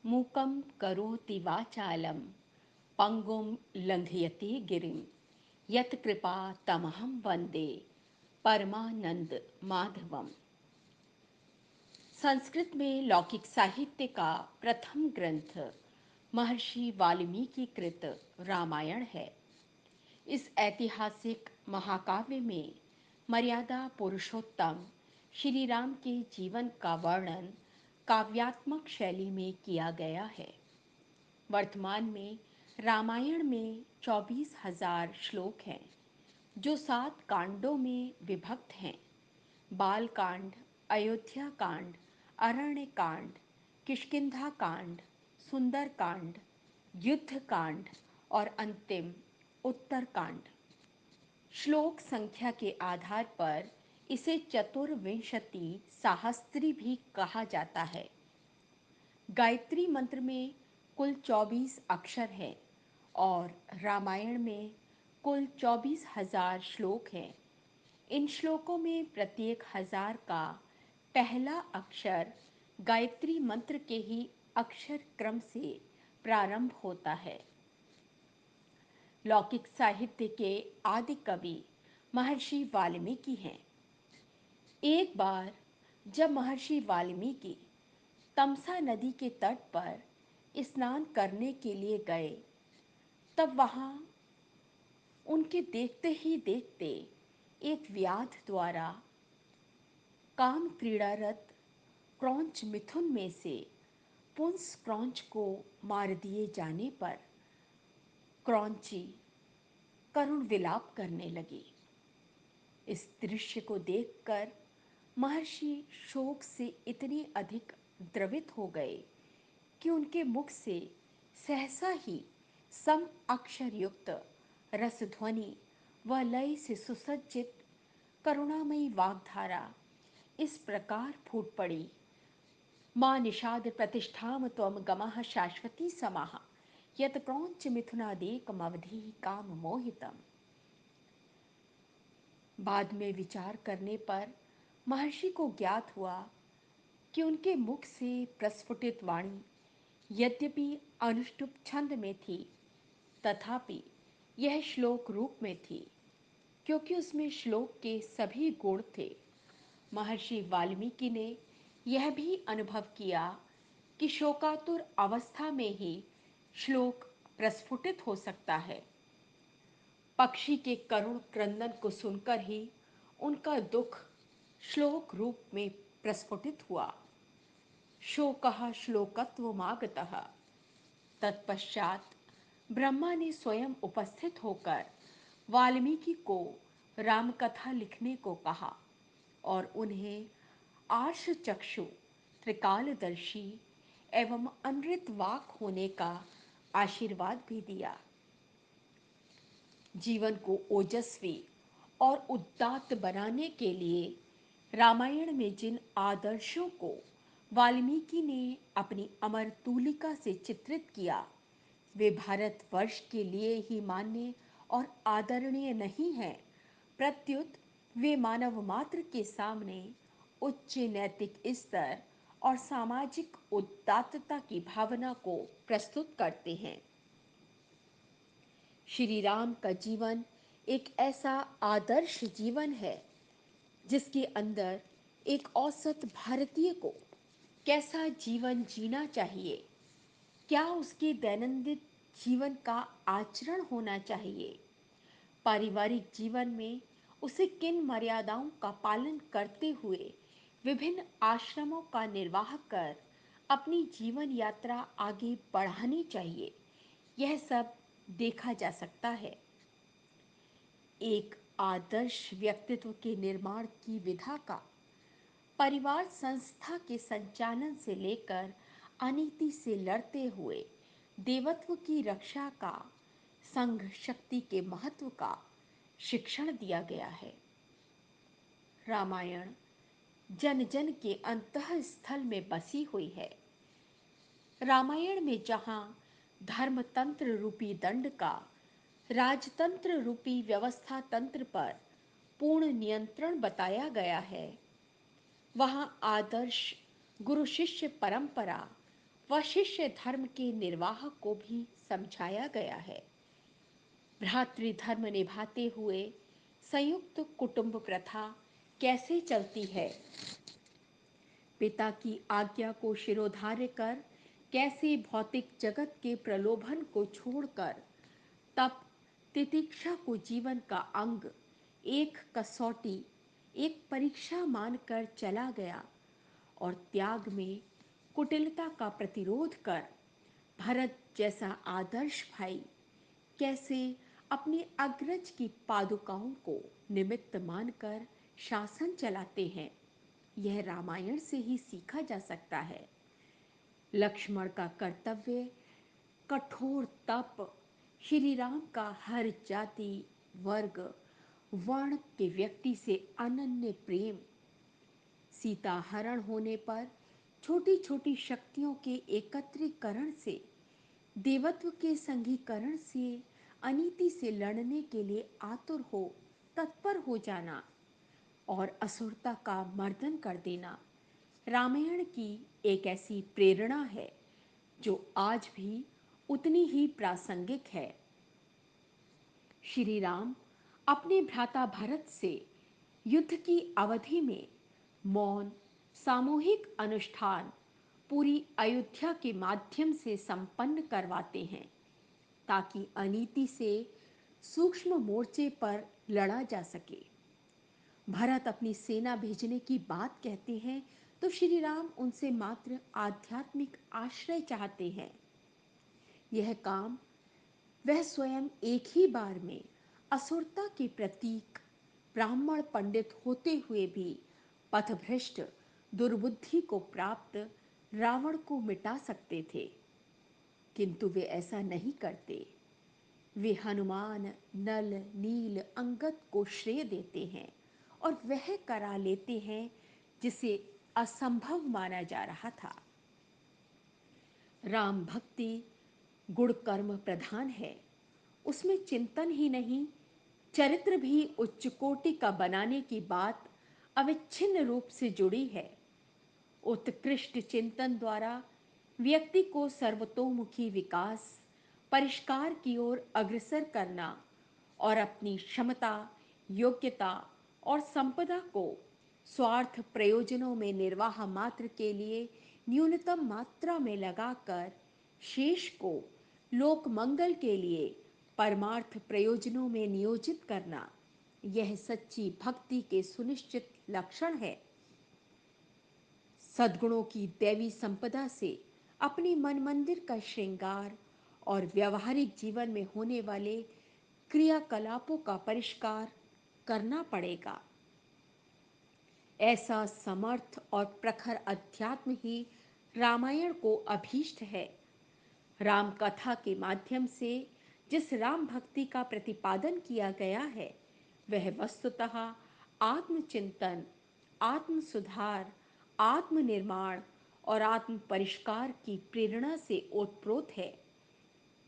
मूकं करोति वाचालं पंगुं लंघयते गिरिं यत्कृपा तमहं वन्दे परमानंद माधवम। संस्कृत में लौकिक साहित्य का प्रथम ग्रंथ महर्षि वाल्मीकि कृत रामायण है। इस ऐतिहासिक महाकाव्य में मर्यादा पुरुषोत्तम श्री राम के जीवन का वर्णन काव्यात्मक शैली में किया गया है। वर्तमान में रामायण में 24,000 श्लोक हैं, जो 7 कांडों में विभक्त हैं। बाल कांड, अयोध्या कांड, अरण्य कांड, किष्किंधा कांड, सुंदर कांड, युद्ध कांड और अंतिम उत्तर कांड। श्लोक संख्या के आधार पर इसे चतुर्विंशति साहस्त्री भी कहा जाता है। गायत्री मंत्र में कुल 24 अक्षर हैं और रामायण में कुल 24,000 श्लोक हैं। इन श्लोकों में प्रत्येक 1000 का पहला अक्षर गायत्री मंत्र के ही अक्षर क्रम से प्रारंभ होता है। लौकिक साहित्य के आदि कवि महर्षि वाल्मीकि हैं। एक बार जब महर्षि वाल्मीकि तमसा नदी के तट पर स्नान करने के लिए गए, तब वहां उनके देखते ही देखते एक व्याध द्वारा काम क्रीड़ारत क्रौंच मिथुन में से पुंस क्रौंच को मार दिए जाने पर क्रौंची करुण विलाप करने लगी। इस दृश्य को देखकर महर्षि शोक से इतने अधिक द्रवित हो गए कि उनके मुख से सहसा ही सम अक्षर युक्त रसध्वनि व लय से सुसज्जित करुणामयी वाग्धारा इस प्रकार फूट पड़ी। मां निषाद प्रतिष्ठाम त्वम गमः शाश्वती समाः यत क्रौंच मिथुनादेकमवधि काम मोहितम। बाद में विचार करने पर महर्षि को ज्ञात हुआ कि उनके मुख से प्रस्फुटित वाणी यद्यपि अनुष्टुप छंद में थी, तथापि यह श्लोक रूप में थी, क्योंकि उसमें श्लोक के सभी गुण थे। महर्षि वाल्मीकि ने यह भी अनुभव किया कि शोकातुर अवस्था में ही श्लोक प्रस्फुटित हो सकता है। पक्षी के करुण क्रंदन को सुनकर ही उनका दुख श्लोक रूप में प्रस्फुटित हुआ। शोकः श्लोकत्वमागतः। तत्पश्चात ब्रह्मा ने स्वयं उपस्थित होकर वाल्मीकि को रामकथा लिखने को कहा और उन्हें आर्ष चक्षु, त्रिकालदर्शी एवं अमृत वाक होने का आशीर्वाद भी दिया। जीवन को ओजस्वी और उदात्त बनाने के लिए रामायण में जिन आदर्शों को वाल्मीकि ने अपनी अमर तूलिका से चित्रित किया, वे भारतवर्ष के लिए ही मान्य और आदरणीय नहीं हैं, प्रत्युत वे मानव मात्र के सामने उच्च नैतिक स्तर और सामाजिक उदात्तता की भावना को प्रस्तुत करते हैं। श्री राम का जीवन एक ऐसा आदर्श जीवन है जिसके अंदर एक औसत भारतीय को कैसा जीवन जीना चाहिए, क्या उसके दैनंदिन जीवन का आचरण होना चाहिए, पारिवारिक जीवन में उसे किन मर्यादाओं का पालन करते हुए विभिन्न आश्रमों का निर्वाह कर अपनी जीवन यात्रा आगे बढ़ानी चाहिए, यह सब देखा जा सकता है। एक आदर्श व्यक्तित्व के निर्माण की विधा का परिवार संस्था के संचालन से लेकर अनीति से लड़ते हुए देवत्व की रक्षा का, संघ शक्ति के महत्व का शिक्षण दिया गया है। रामायण जन जन के अंतःस्थल में बसी हुई है। रामायण में जहाँ धर्मतंत्र रूपी दंड का राजतंत्र रूपी व्यवस्था तंत्र पर पूर्ण नियंत्रण बताया गया है, वहाँ आदर्श गुरु शिष्य परंपरा व शिष्य धर्म के निर्वाह को भी समझाया गया है। भ्रातृधर्म निभाते हुए संयुक्त कुटुंब प्रथा कैसे चलती है, पिता की आज्ञा को शिरोधार्य कर कैसे भौतिक जगत के प्रलोभन को छोड़कर तप तितिक्षा को जीवन का अंग, एक कसौटी, एक परीक्षा मानकर चला गया और त्याग में कुटिलता का प्रतिरोध कर भरत जैसा आदर्श भाई कैसे अपने अग्रज की पादुकाओं को निमित्त मानकर शासन चलाते हैं, यह रामायण से ही सीखा जा सकता है। लक्ष्मण का कर्तव्य, कठोर तप, श्री राम का हर जाति वर्ग वर्ण के व्यक्ति से अनन्य प्रेम, सीता हरण होने पर छोटी छोटी शक्तियों के एकत्रीकरण से, देवत्व के संघीकरण से अनीति से लड़ने के लिए आतुर हो तत्पर हो जाना और असुरता का मर्दन कर देना रामायण की एक ऐसी प्रेरणा है जो आज भी उतनी ही प्रासंगिक है। श्री राम अपने भ्राता भरत से युद्ध की अवधि में मौन सामूहिक अनुष्ठान पूरी अयोध्या के माध्यम से संपन्न करवाते हैं ताकि अनीति से सूक्ष्म मोर्चे पर लड़ा जा सके। भरत अपनी सेना भेजने की बात कहते हैं तो श्री राम उनसे मात्र आध्यात्मिक आश्रय चाहते हैं। यह काम वह स्वयं एक ही बार में असुरता के प्रतीक ब्राह्मण पंडित होते हुए भी पथभ्रष्ट दुर्बुद्धि को प्राप्त रावण को मिटा सकते थे, किंतु वे ऐसा नहीं करते। वे हनुमान नल नील अंगद को श्रेय देते हैं और वह करा लेते हैं जिसे असंभव माना जा रहा था। राम भक्ति गुण कर्म प्रधान है, उसमें चिंतन ही नहीं चरित्र भी उच्च कोटि का बनाने की बात अविच्छिन्न रूप से जुड़ी है। उत्कृष्ट चिंतन द्वारा व्यक्ति को सर्वतोमुखी विकास परिष्कार की ओर अग्रसर करना और अपनी क्षमता योग्यता और संपदा को स्वार्थ प्रयोजनों में निर्वाह मात्र के लिए न्यूनतम मात्रा में लगाकर शेष को लोक मंगल के लिए परमार्थ प्रयोजनों में नियोजित करना, यह सच्ची भक्ति के सुनिश्चित लक्षण है। सद्गुणों की दैवी संपदा से अपने मन मंदिर का श्रृंगार और व्यावहारिक जीवन में होने वाले क्रियाकलापों का परिष्कार करना पड़ेगा। ऐसा समर्थ और प्रखर अध्यात्म ही रामायण को अभीष्ट है। राम कथा के माध्यम से जिस राम भक्ति का प्रतिपादन किया गया है वह वस्तुतः आत्मचिंतन, आत्म सुधार, आत्मनिर्माण और आत्म परिष्कार की प्रेरणा से ओतप्रोत है।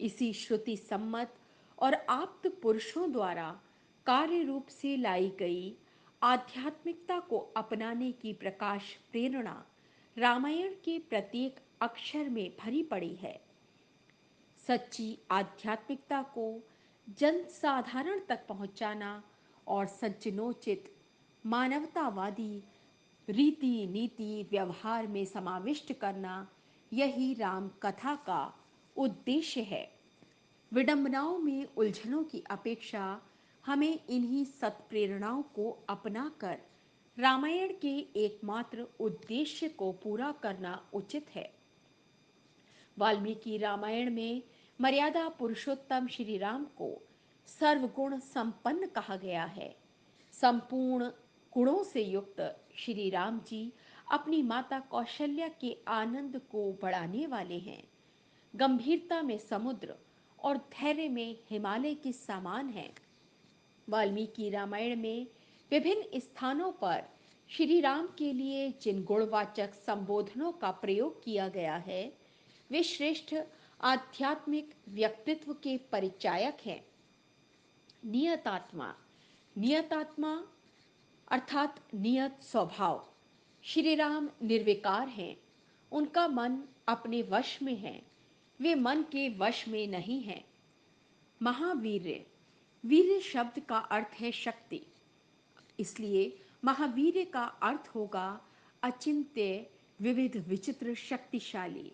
इसी श्रुति सम्मत और आप्त पुरुषों द्वारा कार्य रूप से लाई गई आध्यात्मिकता को अपनाने की प्रकाश प्रेरणा रामायण के प्रत्येक अक्षर में भरी पड़ी है। सच्ची आध्यात्मिकता को जन साधारण तक पहुंचाना और सज्जनोचित मानवतावादी रीति नीति व्यवहार में समाविष्ट करना, यही राम कथा का उद्देश्य है। विडंबनाओं में उलझनों की अपेक्षा हमें इन्हीं सत्प्रेरणाओं को अपनाकर रामायण के एकमात्र उद्देश्य को पूरा करना उचित है। वाल्मीकि रामायण में मर्यादा पुरुषोत्तम श्री राम को सर्वगुण संपन्न कहा गया है। संपूर्ण गुणों से युक्त श्री राम जी अपनी माता कौशल्या के आनंद को बढ़ाने वाले हैं। गंभीरता में समुद्र और धैर्य में हिमालय के समान हैं। वाल्मीकि रामायण में विभिन्न स्थानों पर श्री राम के लिए जिन गुणवाचक संबोधनों का प्रयोग किया गया है वे श्रेष्ठ आध्यात्मिक व्यक्तित्व के परिचायक हैं। नियतात्मा, नियतात्मा अर्थात नियत स्वभाव। श्री राम निर्विकार हैं, उनका मन अपने वश में है, वे मन के वश में नहीं हैं। महावीर्य, वीर्य शब्द का अर्थ है शक्ति, इसलिए महावीर्य का अर्थ होगा अचिंत्य, विविध, विचित्र, शक्तिशाली।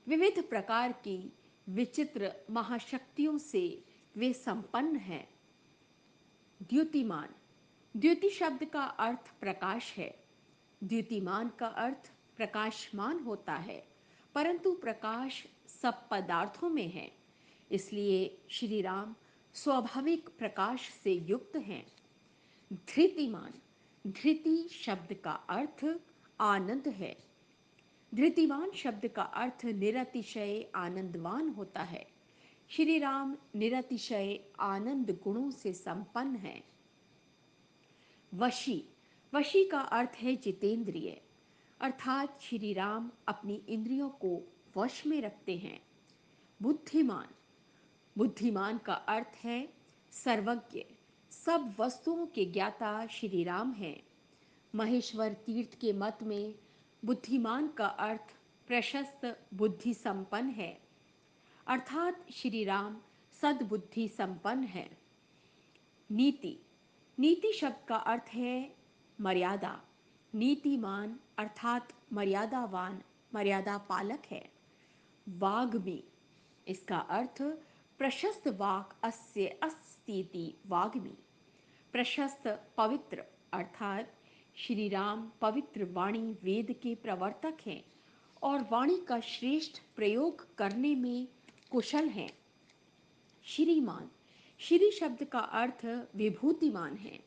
विविध प्रकार की विचित्र महाशक्तियों से वे संपन्न हैं। द्युतिमान, द्युति शब्द का अर्थ प्रकाश है। द्युतिमान का अर्थ प्रकाशमान होता है, परंतु प्रकाश सब पदार्थों में है, इसलिए श्री राम स्वाभाविक प्रकाश से युक्त हैं। धृतिमान, धृति शब्द का अर्थ आनंद है। धृतिमान शब्द का अर्थ निरतिशय आनंदवान होता है। श्री राम निरतिशय आनंद गुणों से संपन्न हैं। वशी, वशी का अर्थ है जितेंद्रिय, अर्थात श्री राम अपनी इंद्रियों को वश में रखते हैं। बुद्धिमान, बुद्धिमान का अर्थ है सर्वज्ञ, सब वस्तुओं के ज्ञाता श्री राम हैं। महेश्वर तीर्थ के मत में बुद्धिमान का अर्थ प्रशस्त बुद्धि संपन्न है, अर्थात श्री राम सद्बुद्धि संपन्न है। नीति, नीति शब्द का अर्थ है मर्यादा। नीतिमान अर्थात मर्यादावान, मर्यादा पालक है। वाग्मी, इसका अर्थ प्रशस्त वाक अस्य अस्तीति वाग्मी, प्रशस्त पवित्र, अर्थात श्री राम पवित्र वाणी वेद के प्रवर्तक हैं और वाणी का श्रेष्ठ प्रयोग करने में कुशल हैं। श्रीमान, श्री शब्द का अर्थ विभूतिमान है,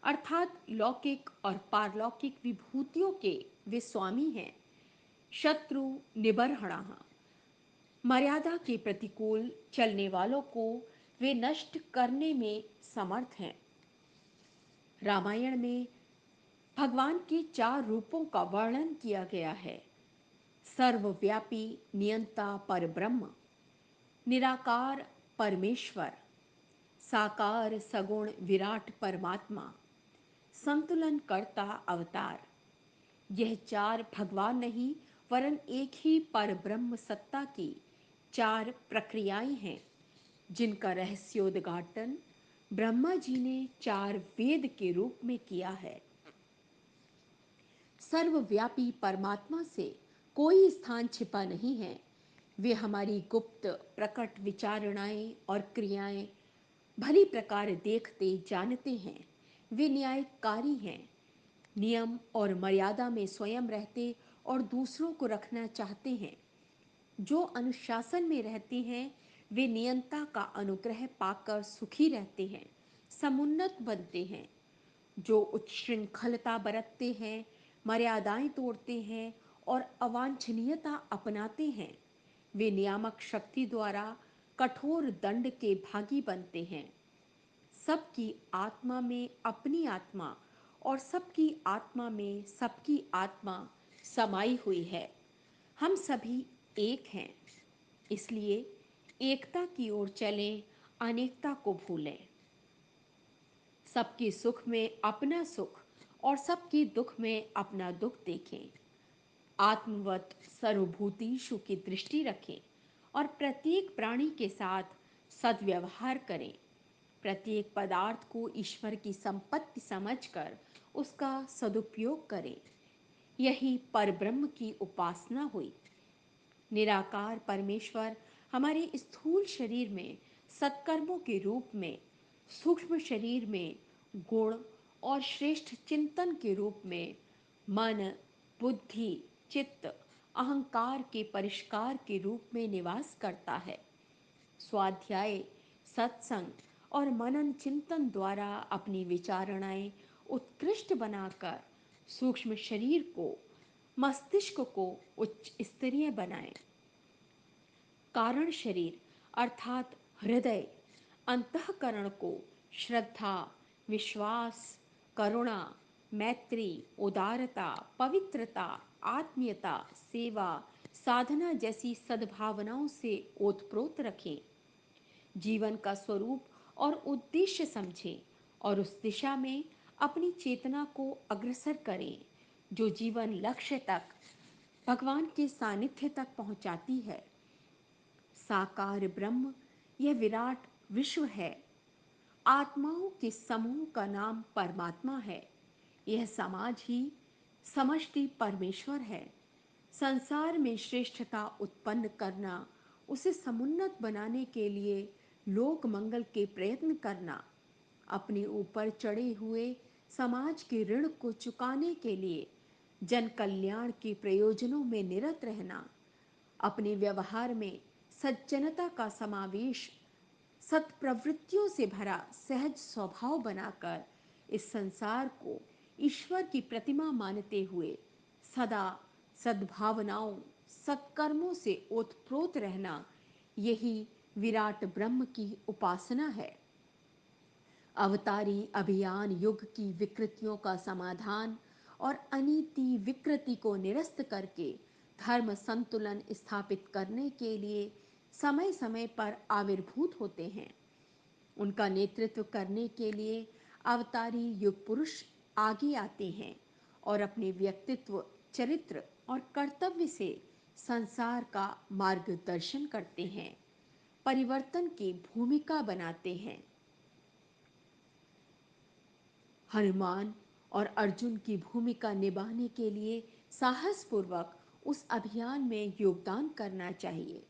अर्थात लौकिक और पारलौकिक विभूतियों के वे स्वामी हैं। शत्रु निबर्हणः, मर्यादा के प्रतिकूल चलने वालों को वे नष्ट करने में समर्थ हैं। रामायण में भगवान के 4 रूपों का वर्णन किया गया है। सर्वव्यापी नियंता परब्रह्म, निराकार परमेश्वर, साकार सगुण विराट परमात्मा, संतुलन करता अवतार। यह 4 भगवान नहीं वरन एक ही परब्रह्म सत्ता की 4 प्रक्रियाएं हैं, जिनका रहस्योद्घाटन ब्रह्मा जी ने 4 वेद के रूप में किया है। सर्वव्यापी परमात्मा से कोई स्थान छिपा नहीं है। वे हमारी गुप्त प्रकट विचारणाएं और क्रियाएं भली प्रकार देखते जानते हैं। वे न्यायकारी हैं, नियम और मर्यादा में स्वयं रहते और दूसरों को रखना चाहते हैं। जो अनुशासन में रहते हैं वे नियंता का अनुग्रह पाकर सुखी रहते हैं, समुन्नत बनते हैं। जो उच्छृंखलता बरतते हैं, मर्यादाएं तोड़ते हैं और अवांछनीयता अपनाते हैं, वे नियामक शक्ति द्वारा कठोर दंड के भागी बनते हैं। सबकी आत्मा में अपनी आत्मा और सबकी आत्मा में सबकी आत्मा समाई हुई है। हम सभी एक हैं, इसलिए एकता की ओर चलें, अनेकता को भूलें। सबके सुख में अपना सुख और सबके दुख में अपना दुख देखें। आत्मवत सर्वभूतेषु की दृष्टि रखें और प्रत्येक प्राणी के साथ सद्व्यवहार करें। प्रत्येक पदार्थ को ईश्वर की संपत्ति समझकर उसका सदुपयोग करें। यही परब्रह्म की उपासना हुई। निराकार परमेश्वर हमारे स्थूल शरीर में सत्कर्मों के रूप में, सूक्ष्म शरीर में गुण और श्रेष्ठ चिंतन के रूप में मन, बुद्धि, चित्त, अहंकार के परिष्कार के रूप में निवास करता है। स्वाध्याय, सत्संग और मनन चिंतन द्वारा अपनी विचारणाएं उत्कृष्ट बनाकर सूक्ष्म शरीर को, मस्तिष्क को उच्च स्तरीय बनाएं। कारण शरीर अर्थात हृदय, अंतःकरण को श्रद्धा, विश्वास, करुणा, मैत्री, उदारता, पवित्रता, आत्मीयता, सेवा, साधना जैसी सद्भावनाओं से ओतप्रोत रखें। जीवन का स्वरूप और उद्देश्य समझें और उस दिशा में अपनी चेतना को अग्रसर करें। जो जीवन लक्ष्य तक भगवान के सानिध्य तक पहुंचाती है। साकार ब्रह्म यह विराट विश्व है। आत्माओं के समूह का नाम परमात्मा है। यह समाज ही समष्टि परमेश्वर है। संसार में श्रेष्ठता उत्पन्न करना, उसे समुन्नत बनाने के लिए लोक मंगल के प्रयत्न करना, अपने ऊपर चढ़े हुए समाज के ऋण को चुकाने के लिए जन कल्याण के प्रयोजनों में निरत रहना, अपने व्यवहार में सज्जनता का समावेश, सत्प्रवृत्तियों से भरा सहज स्वभाव बनाकर इस संसार को ईश्वर की प्रतिमा मानते हुए सदा सद्भावनाओं, सत्कर्मों से ओतप्रोत रहना, यही विराट ब्रह्म की उपासना है। अवतारी अभियान युग की विकृतियों का समाधान और अनीति विकृति को निरस्त करके धर्म संतुलन स्थापित करने के लिए समय समय पर आविर्भूत होते हैं। उनका नेतृत्व करने के लिए अवतारी युग पुरुष आगे आते हैं और अपने व्यक्तित्व, चरित्र और कर्तव्य से संसार का मार्गदर्शन करते हैं, परिवर्तन की भूमिका बनाते हैं। हनुमान और अर्जुन की भूमिका निभाने के लिए साहसपूर्वक उस अभियान में योगदान करना चाहिए।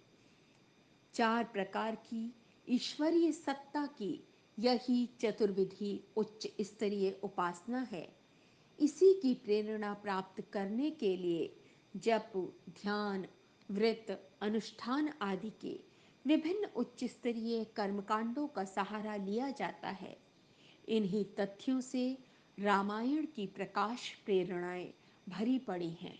4 प्रकार की ईश्वरीय सत्ता की यही चतुर्विधि उच्च स्तरीय उपासना है। इसी की प्रेरणा प्राप्त करने के लिए जप, ध्यान, व्रत, अनुष्ठान आदि के विभिन्न उच्च स्तरीय कर्मकांडों का सहारा लिया जाता है। इन्हीं तथ्यों से रामायण की प्रकाश प्रेरणाएं भरी पड़ी हैं।